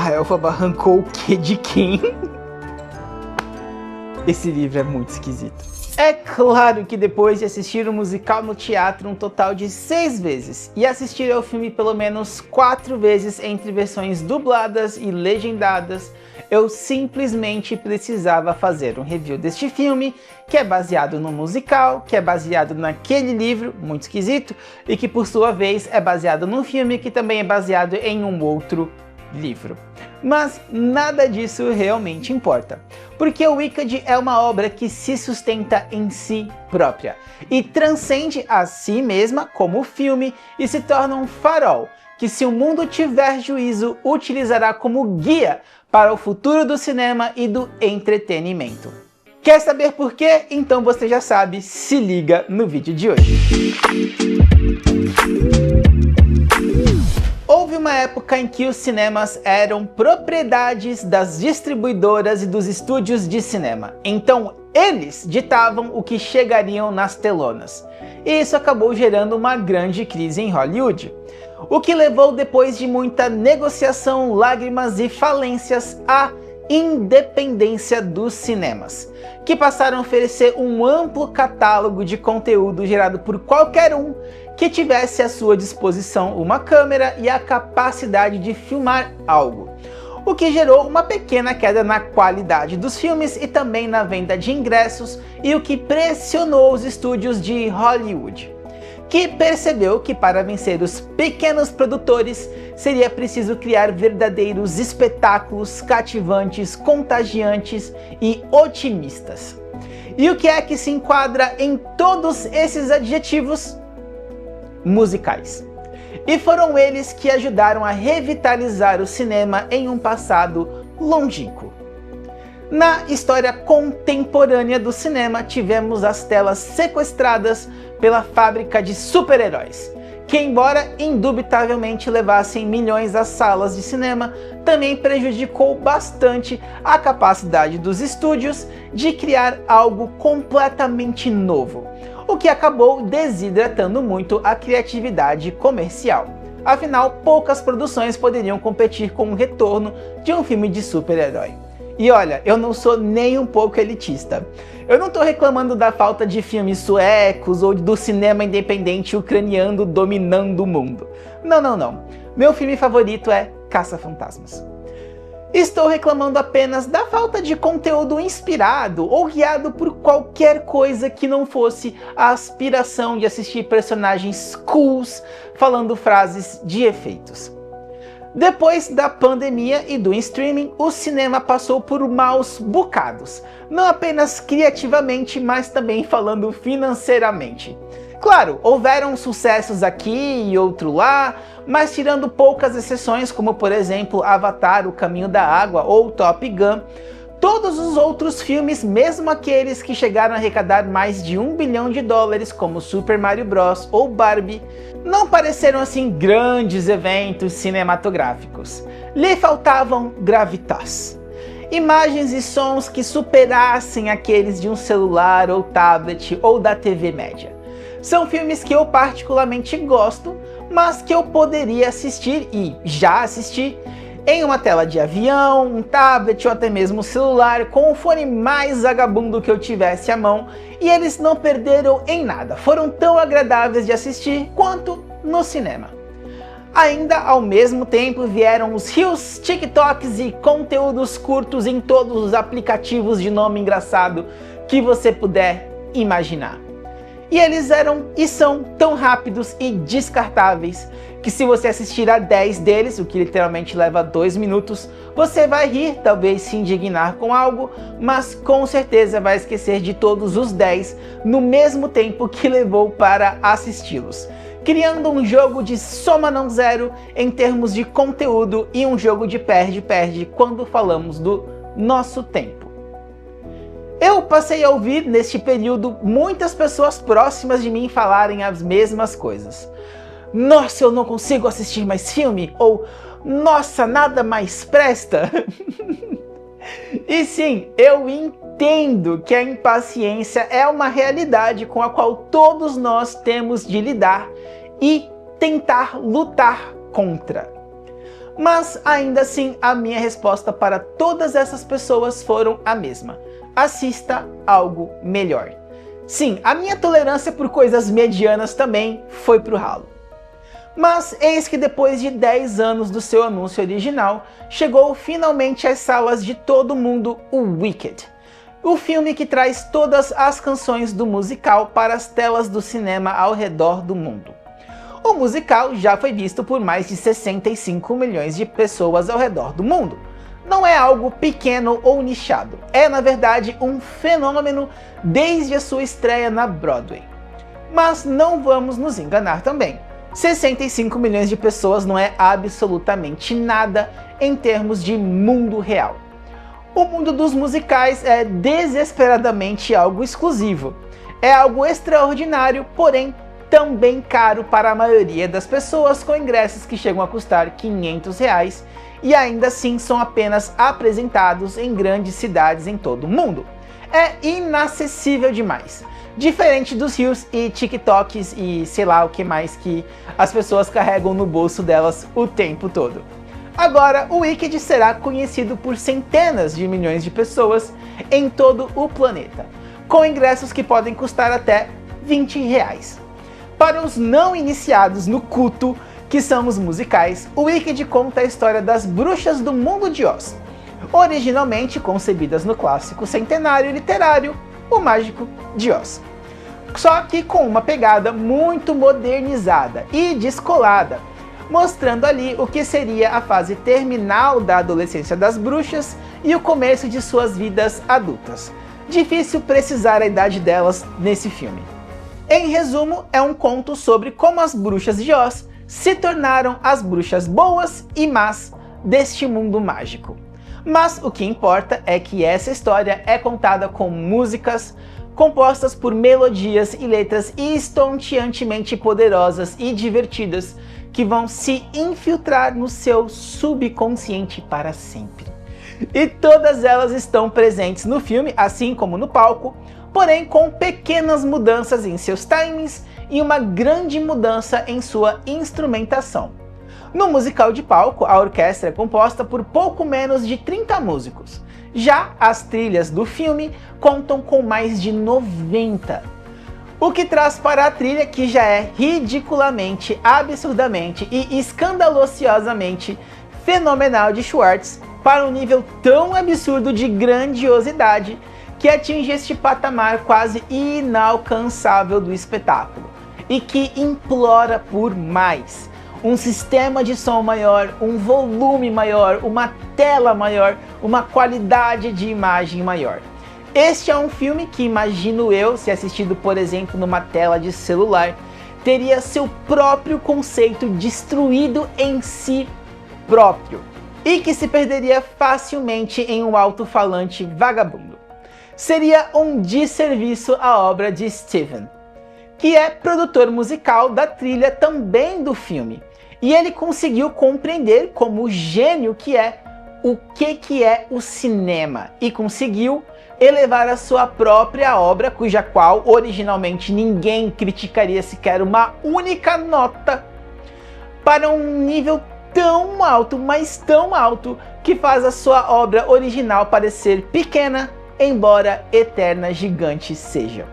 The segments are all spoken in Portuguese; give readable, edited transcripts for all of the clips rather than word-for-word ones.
A Elphaba arrancou o quê de quem? Esse livro é muito esquisito. É claro que depois de assistir o musical no teatro um total de 6 vezes e assistir ao filme pelo menos 4 vezes entre versões dubladas e legendadas, eu simplesmente precisava fazer um review deste filme, que é baseado no musical, que é baseado naquele livro, muito esquisito, e que por sua vez é baseado num filme que também é baseado em um outro livro. Mas nada disso realmente importa, porque o Wicked é uma obra que se sustenta em si própria e transcende a si mesma como filme e se torna um farol que, se o mundo tiver juízo, utilizará como guia para o futuro do cinema e do entretenimento. Quer saber por quê? Então você já sabe, se liga no vídeo de hoje. Houve uma época em que os cinemas eram propriedades das distribuidoras e dos estúdios de cinema. Então eles ditavam o que chegariam nas telonas. E isso acabou gerando uma grande crise em Hollywood. O que levou, depois de muita negociação, lágrimas e falências, à independência dos cinemas, que passaram a oferecer um amplo catálogo de conteúdo gerado por qualquer um que tivesse à sua disposição uma câmera e a capacidade de filmar algo, o que gerou uma pequena queda na qualidade dos filmes e também na venda de ingressos, e o que pressionou os estúdios de Hollywood, que percebeu que para vencer os pequenos produtores seria preciso criar verdadeiros espetáculos cativantes, contagiantes e otimistas. E o que é que se enquadra em todos esses adjetivos? Musicais. E foram eles que ajudaram a revitalizar o cinema em um passado longínquo. Na história contemporânea do cinema, tivemos as telas sequestradas pela fábrica de super-heróis, que, embora indubitavelmente levassem milhões às salas de cinema, também prejudicou bastante a capacidade dos estúdios de criar algo completamente novo, o que acabou desidratando muito a criatividade comercial. Afinal, poucas produções poderiam competir com o retorno de um filme de super-herói. E olha, eu não sou nem um pouco elitista. Eu não tô reclamando da falta de filmes suecos ou do cinema independente ucraniano dominando o mundo. Não, não, não. Meu filme favorito é Caça-Fantasmas. Estou reclamando apenas da falta de conteúdo inspirado ou guiado por qualquer coisa que não fosse a aspiração de assistir personagens cools falando frases de efeitos. Depois da pandemia e do streaming, o cinema passou por maus bocados, não apenas criativamente, mas também falando financeiramente. Claro, houveram sucessos aqui e outro lá, mas tirando poucas exceções, como por exemplo Avatar, O Caminho da Água ou Top Gun, todos os outros filmes, mesmo aqueles que chegaram a arrecadar mais de $1 bilhão, como Super Mario Bros. Ou Barbie, não pareceram assim grandes eventos cinematográficos. Lhe faltavam gravitas. Imagens e sons que superassem aqueles de um celular ou tablet ou da TV média. São filmes que eu particularmente gosto, mas que eu poderia assistir e já assisti em uma tela de avião, um tablet ou até mesmo um celular, com o fone mais vagabundo que eu tivesse à mão, e eles não perderam em nada, foram tão agradáveis de assistir quanto no cinema. Ainda ao mesmo tempo vieram os Reels, TikToks e conteúdos curtos em todos os aplicativos de nome engraçado que você puder imaginar. E eles eram e são tão rápidos e descartáveis que, se você assistir a 10 deles, o que literalmente leva 2 minutos, você vai rir, talvez se indignar com algo, mas com certeza vai esquecer de todos os 10 no mesmo tempo que levou para assisti-los, criando um jogo de soma não zero em termos de conteúdo e um jogo de perde-perde quando falamos do nosso tempo. Eu passei a ouvir neste período muitas pessoas próximas de mim falarem as mesmas coisas. Nossa, eu não consigo assistir mais filme, ou nossa, nada mais presta. E sim, eu entendo que a impaciência é uma realidade com a qual todos nós temos de lidar e tentar lutar contra. Mas ainda assim, a minha resposta para todas essas pessoas foram a mesma: assista algo melhor. Sim, a minha tolerância por coisas medianas também foi pro ralo. Mas eis que depois de 10 anos do seu anúncio original, chegou finalmente às salas de todo mundo o Wicked. O filme que traz todas as canções do musical para as telas do cinema ao redor do mundo. O musical já foi visto por mais de 65 milhões de pessoas ao redor do mundo. Não é algo pequeno ou nichado, é na verdade um fenômeno desde a sua estreia na Broadway. Mas não vamos nos enganar também. 65 milhões de pessoas não é absolutamente nada em termos de mundo real. O mundo dos musicais é desesperadamente algo exclusivo. É algo extraordinário, porém também caro para a maioria das pessoas, com ingressos que chegam a custar R$500 e ainda assim são apenas apresentados em grandes cidades em todo o mundo. É inacessível demais. Diferente dos Reels e TikToks e sei lá o que mais que as pessoas carregam no bolso delas o tempo todo. Agora, o Wicked será conhecido por centenas de milhões de pessoas em todo o planeta, com ingressos que podem custar até R$20. Para os não iniciados no culto que são os musicais, o Wicked conta a história das bruxas do mundo de Oz, originalmente concebidas no clássico centenário literário O Mágico de Oz. Só que com uma pegada muito modernizada e descolada, mostrando ali o que seria a fase terminal da adolescência das bruxas e o começo de suas vidas adultas. Difícil precisar a idade delas nesse filme. Em resumo, é um conto sobre como as bruxas de Oz se tornaram as bruxas boas e más deste mundo mágico. Mas o que importa é que essa história é contada com músicas compostas por melodias e letras estonteantemente poderosas e divertidas que vão se infiltrar no seu subconsciente para sempre. E todas elas estão presentes no filme, assim como no palco, porém com pequenas mudanças em seus timings e uma grande mudança em sua instrumentação. No musical de palco, a orquestra é composta por pouco menos de 30 músicos. Já as trilhas do filme contam com mais de 90. O que traz para a trilha, que já é ridiculamente, absurdamente e escandalosamente fenomenal de Schwartz, para um nível tão absurdo de grandiosidade que atinge este patamar quase inalcançável do espetáculo e que implora por mais. Um sistema de som maior, um volume maior, uma tela maior, uma qualidade de imagem maior. Este é um filme que, imagino eu, se assistido por exemplo numa tela de celular, teria seu próprio conceito destruído em si próprio e que se perderia facilmente em um alto-falante vagabundo. Seria um desserviço à obra de Steven, que é produtor musical da trilha também do filme. E ele conseguiu compreender como gênio que é o que é o cinema e conseguiu elevar a sua própria obra, cuja qual originalmente ninguém criticaria sequer uma única nota, para um nível tão alto, mas tão alto, que faz a sua obra original parecer pequena, embora eterna, gigante seja.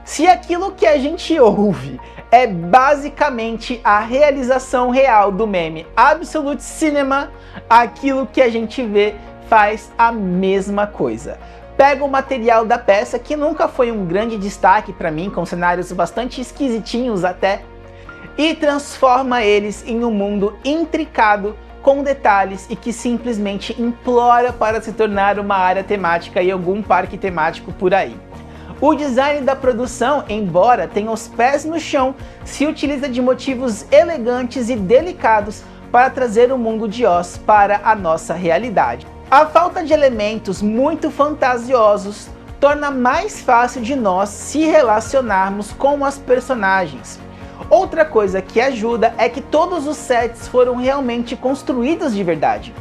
Se aquilo que a gente ouve é basicamente a realização real do meme Absolute Cinema, aquilo que a gente vê faz a mesma coisa. Pega o material da peça, que nunca foi um grande destaque para mim, com cenários bastante esquisitinhos até, e transforma eles em um mundo intricado, com detalhes e que simplesmente implora para se tornar uma área temática em algum parque temático por aí. O design da produção, embora tenha os pés no chão, se utiliza de motivos elegantes e delicados para trazer o mundo de Oz para a nossa realidade. A falta de elementos muito fantasiosos torna mais fácil de nós se relacionarmos com as personagens. Outra coisa que ajuda é que todos os sets foram realmente construídos de verdade.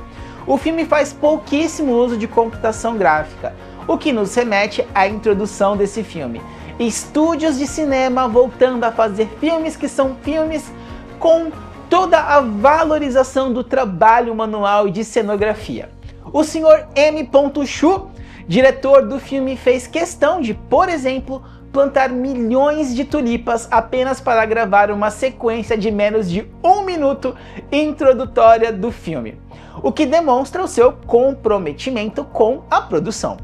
O filme faz pouquíssimo uso de computação gráfica, o que nos remete à introdução desse filme. Estúdios de cinema voltando a fazer filmes que são filmes com toda a valorização do trabalho manual e de cenografia. O Sr. M. Chu, diretor do filme, fez questão de, por exemplo, plantar milhões de tulipas apenas para gravar uma sequência de menos de 1 minuto introdutória do filme, o que demonstra o seu comprometimento com a produção.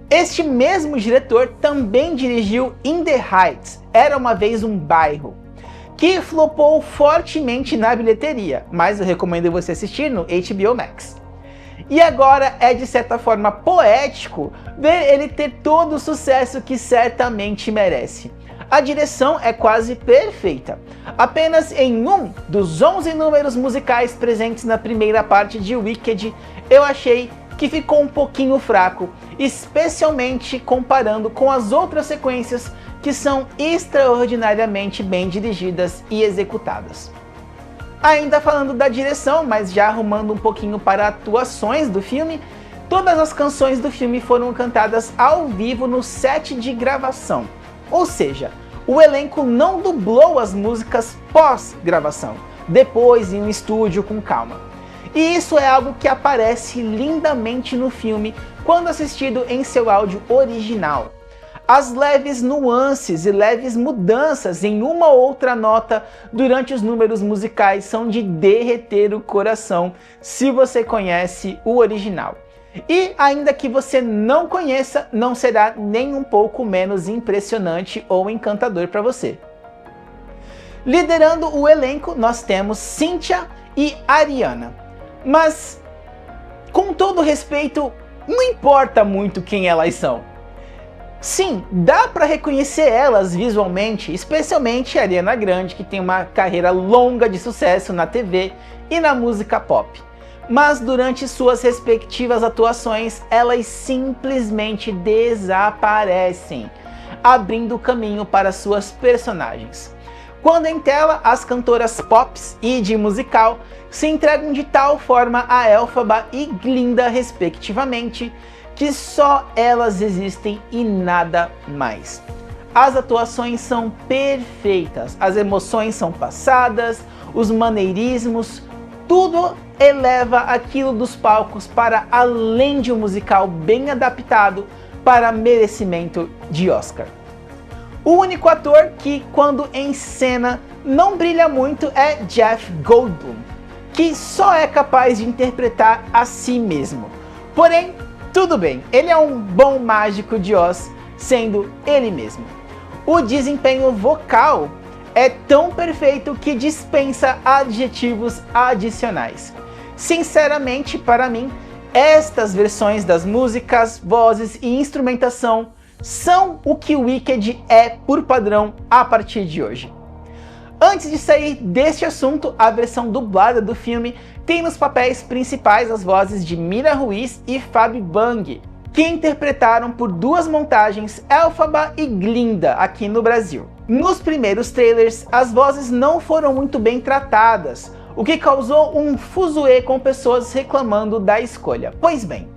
Este mesmo diretor também dirigiu In the Heights, Era Uma Vez um Bairro, que flopou fortemente na bilheteria, mas eu recomendo você assistir no HBO Max. E agora é de certa forma poético ver ele ter todo o sucesso que certamente merece. A direção é quase perfeita. Apenas em um dos 11 números musicais presentes na primeira parte de Wicked, eu achei que ficou um pouquinho fraco, especialmente comparando com as outras sequências que são extraordinariamente bem dirigidas e executadas. Ainda falando da direção, mas já arrumando um pouquinho para atuações do filme, todas as canções do filme foram cantadas ao vivo no set de gravação. Ou seja, o elenco não dublou as músicas pós-gravação, depois em um estúdio com calma. E isso é algo que aparece lindamente no filme quando assistido em seu áudio original. As leves nuances e leves mudanças em uma ou outra nota durante os números musicais são de derreter o coração se você conhece o original. E ainda que você não conheça, não será nem um pouco menos impressionante ou encantador para você. Liderando o elenco, nós temos Cynthia e Ariana. Mas, com todo respeito, não importa muito quem elas são. Sim, dá para reconhecer elas visualmente, especialmente a Ariana Grande, que tem uma carreira longa de sucesso na TV e na música pop. Mas durante suas respectivas atuações, elas simplesmente desaparecem, abrindo caminho para suas personagens. Quando em tela, as cantoras pops e de musical se entregam de tal forma a Elphaba e Glinda respectivamente, que só elas existem e nada mais. As atuações são perfeitas, as emoções são passadas, os maneirismos, tudo eleva aquilo dos palcos para além de um musical bem adaptado para merecimento de Oscar. O único ator que, quando em cena, não brilha muito é Jeff Goldblum, que só é capaz de interpretar a si mesmo. Porém, tudo bem, ele é um bom mágico de Oz, sendo ele mesmo. O desempenho vocal é tão perfeito que dispensa adjetivos adicionais. Sinceramente, para mim, estas versões das músicas, vozes e instrumentação são o que Wicked é por padrão a partir de hoje. Antes de sair deste assunto, a versão dublada do filme tem nos papéis principais as vozes de Mira Ruiz e Fabi Bang, que interpretaram por duas montagens Elphaba e Glinda aqui no Brasil. Nos primeiros trailers, as vozes não foram muito bem tratadas, o que causou um fuzuê com pessoas reclamando da escolha. Pois bem,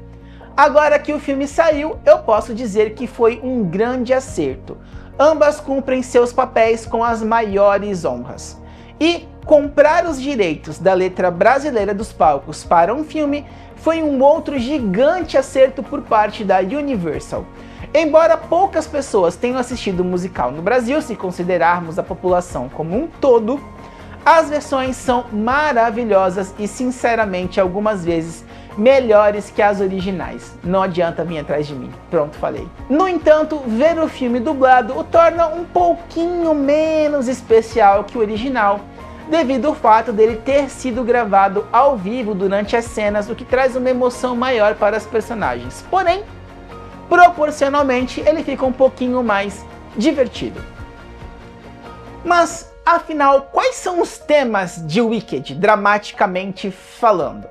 agora que o filme saiu, eu posso dizer que foi um grande acerto. Ambas cumprem seus papéis com as maiores honras. E comprar os direitos da letra brasileira dos palcos para um filme foi um outro gigante acerto por parte da Universal. Embora poucas pessoas tenham assistido o musical no Brasil, se considerarmos a população como um todo, as versões são maravilhosas e, sinceramente, algumas vezes melhores que as originais. Não adianta vir atrás de mim. Pronto, falei. No entanto, ver o filme dublado o torna um pouquinho menos especial que o original, devido ao fato dele ter sido gravado ao vivo durante as cenas, o que traz uma emoção maior para as personagens. Porém, proporcionalmente, ele fica um pouquinho mais divertido. Mas, afinal, quais são os temas de Wicked, dramaticamente falando?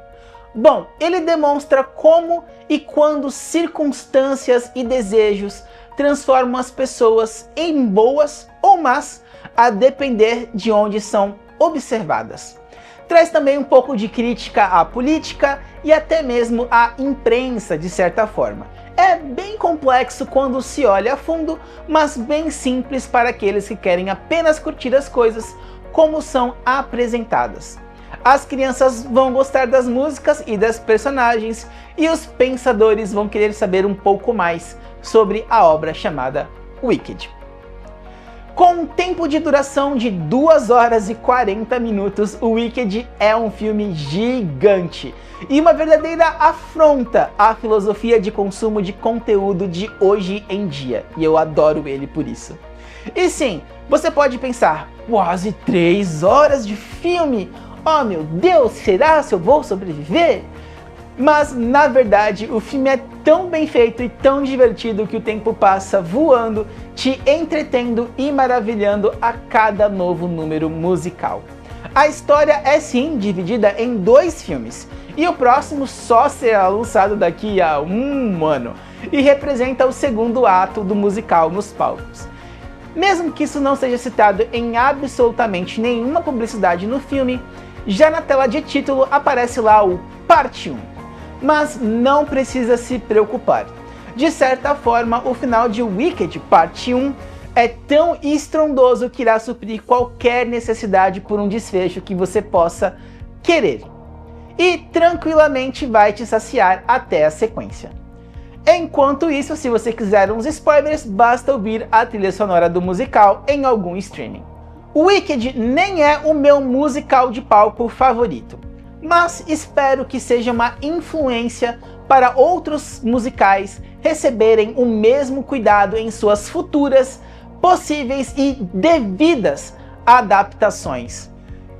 Bom, ele demonstra como e quando circunstâncias e desejos transformam as pessoas em boas ou más, a depender de onde são observadas. Traz também um pouco de crítica à política e até mesmo à imprensa, de certa forma. É bem complexo quando se olha a fundo, mas bem simples para aqueles que querem apenas curtir as coisas como são apresentadas. As crianças vão gostar das músicas e das personagens, e os pensadores vão querer saber um pouco mais sobre a obra chamada Wicked. Com um tempo de duração de 2 horas e 40 minutos, o Wicked é um filme gigante e uma verdadeira afronta à filosofia de consumo de conteúdo de hoje em dia, e eu adoro ele por isso. E sim, você pode pensar, quase 3 horas de filme? Oh meu Deus, será que eu vou sobreviver? Mas na verdade o filme é tão bem feito e tão divertido que o tempo passa voando, te entretendo e maravilhando a cada novo número musical. A história é sim dividida em 2 filmes, e o próximo só será lançado daqui a 1 ano, e representa o segundo ato do musical nos palcos. Mesmo que isso não seja citado em absolutamente nenhuma publicidade no filme, já na tela de título aparece lá o Parte 1. Mas não precisa se preocupar. De certa forma, o final de Wicked Parte 1 é tão estrondoso que irá suprir qualquer necessidade por um desfecho que você possa querer. E tranquilamente vai te saciar até a sequência. Enquanto isso, se você quiser uns spoilers, basta ouvir a trilha sonora do musical em algum streaming. O Wicked nem é o meu musical de palco favorito, mas espero que seja uma influência para outros musicais receberem o mesmo cuidado em suas futuras, possíveis e devidas adaptações.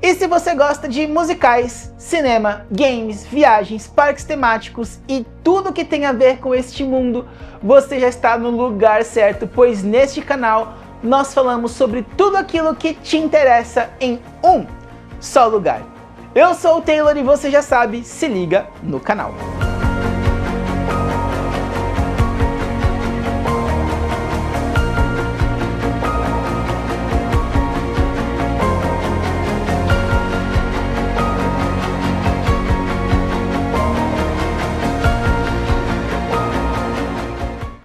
E se você gosta de musicais, cinema, games, viagens, parques temáticos e tudo que tem a ver com este mundo, você já está no lugar certo, pois neste canal nós falamos sobre tudo aquilo que te interessa em um só lugar. Eu sou o Taylor e você já sabe, se liga no canal.